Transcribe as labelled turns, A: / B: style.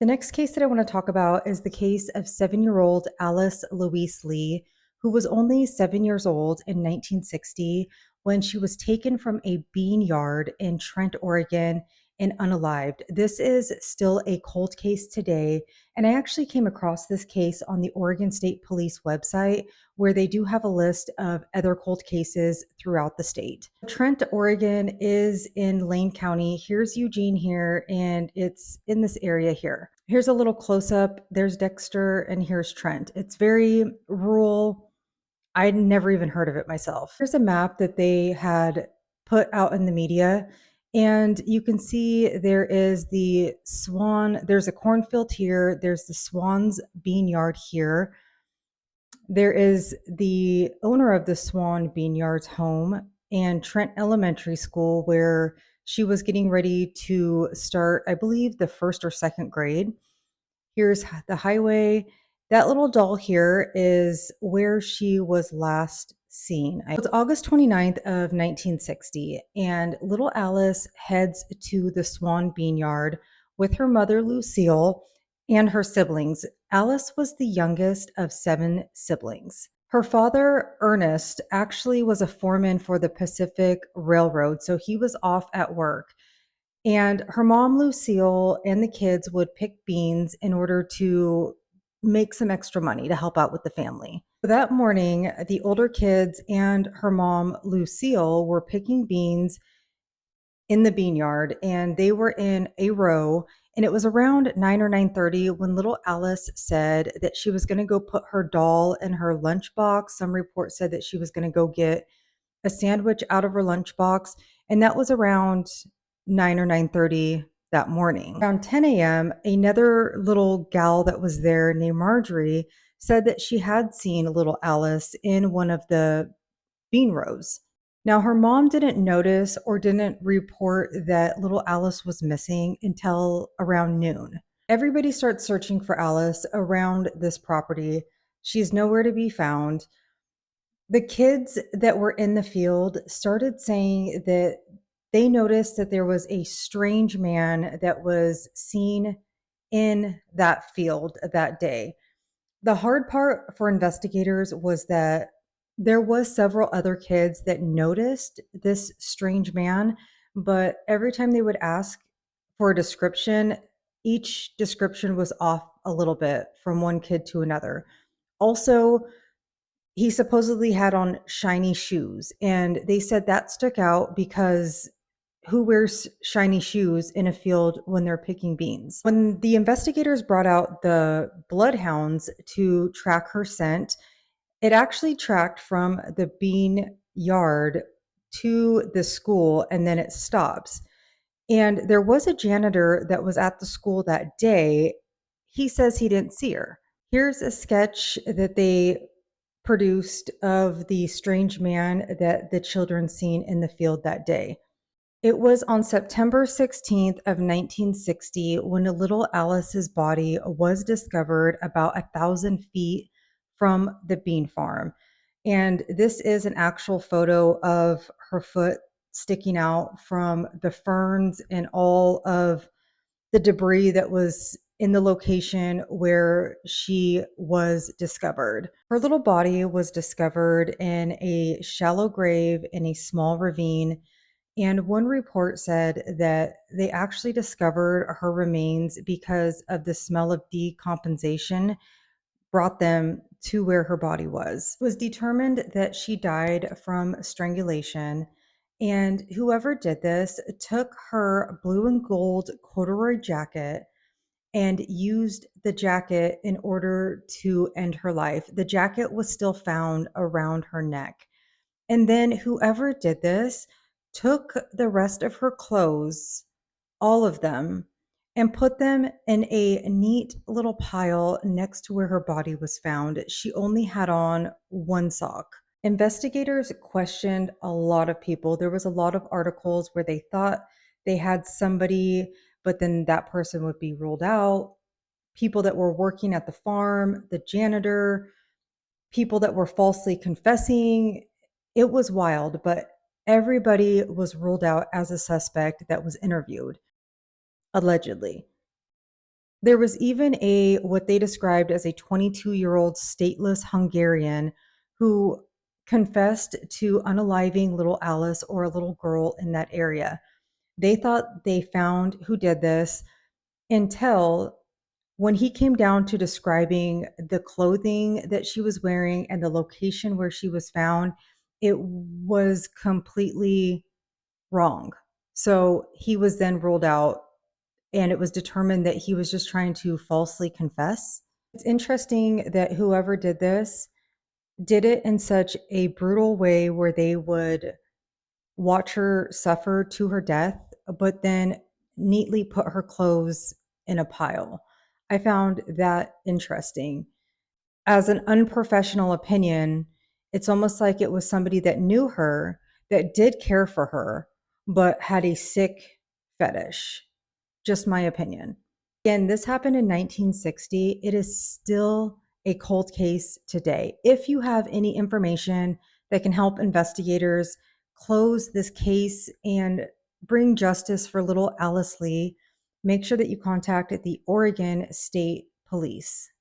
A: The next case that I want to talk about is the case of 7-year-old Alice Louise Lee, who was only 7 years old in 1960 when she was taken from a bean yard in Trent, Oregon, and unalived. This is still a cold case today. And I actually came across this case on the Oregon State Police website, where they do have a list of other cold cases throughout the state. Trent, Oregon is in Lane County. Here's Eugene here, and it's in this area here. Here's a little close up. There's Dexter, and here's Trent. It's very rural. I'd never even heard of it myself. Here's a map that they had put out in the media, and you can see there is the Swan, there's a cornfield here, there's the Swan's bean yard here. There is the owner of the Swan Bean Yard's home and Trent Elementary School, where she was getting ready to start, I believe, the first or second grade. Here's the highway. That little doll here is where she was last seen. It's August 29th of 1960, and little Alice heads to the Swan Bean Yard with her mother, Lucille, and her siblings. Alice was the youngest of 7 siblings. Her father, Ernest, actually was a foreman for the Pacific Railroad, so he was off at work. And her mom, Lucille, and the kids would pick beans in order to make some extra money to help out with the family. That morning, the older kids and her mom, Lucille, were picking beans in the bean yard, and they were in a row. And it was around 9 or 9:30 when little Alice said that she was going to go put her doll in her lunchbox. Some reports said that she was going to go get a sandwich out of her lunchbox, and that was around 9 or 9:30 that morning. Around 10 a.m., another little gal that was there named Marjorie said that she had seen little Alice in one of the bean rows. Now, her mom didn't notice or didn't report that little Alice was missing until around noon. Everybody starts searching for Alice around this property. She's nowhere to be found. The kids that were in the field started saying that they noticed that there was a strange man that was seen in that field that day. The hard part for investigators was that there was several other kids that noticed this strange man, but every time they would ask for a description, each description was off a little bit from one kid to another. Also, he supposedly had on shiny shoes, and they said that stuck out because who wears shiny shoes in a field when they're picking beans? When the investigators brought out the bloodhounds to track her scent, it actually tracked from the bean yard to the school, and then it stops. And there was a janitor that was at the school that day. He says he didn't see her. Here's a sketch that they produced of the strange man that the children seen in the field that day. It was on September 16th of 1960 when a little Alice's body was discovered about 1,000 feet from the bean farm. And this is an actual photo of her foot sticking out from the ferns and all of the debris that was in the location where she was discovered. Her little body was discovered in a shallow grave in a small ravine, and one report said that they actually discovered her remains because of the smell of decomposition brought them to where her body was. It was determined that she died from strangulation, and whoever did this took her blue and gold corduroy jacket and used the jacket in order to end her life. The jacket was still found around her neck. And then whoever did this took the rest of her clothes, all of them, and put them in a neat little pile next to where her body was found. She only had on one sock. Investigators questioned a lot of people. There was a lot of articles where they thought they had somebody, but then that person would be ruled out. People that were working at the farm, the janitor, people that were falsely confessing. It was wild, but everybody was ruled out as a suspect that was interviewed, allegedly. There was even a what they described as a 22-year-old stateless Hungarian who confessed to unaliving little Alice, or a little girl in that area. They thought they found who did this until when he came down to describing the clothing that she was wearing and the location where she was found, it was completely wrong. So he was then ruled out, and it was determined that he was just trying to falsely confess. It's interesting that whoever did this did it in such a brutal way where they would watch her suffer to her death, but then neatly put her clothes in a pile. I found that interesting. As an unprofessional opinion, it's almost like it was somebody that knew her, that did care for her, but had a sick fetish. Just my opinion. Again, this happened in 1960. It is still a cold case today. If you have any information that can help investigators close this case and bring justice for little Alice Lee, make sure that you contact the Oregon State Police.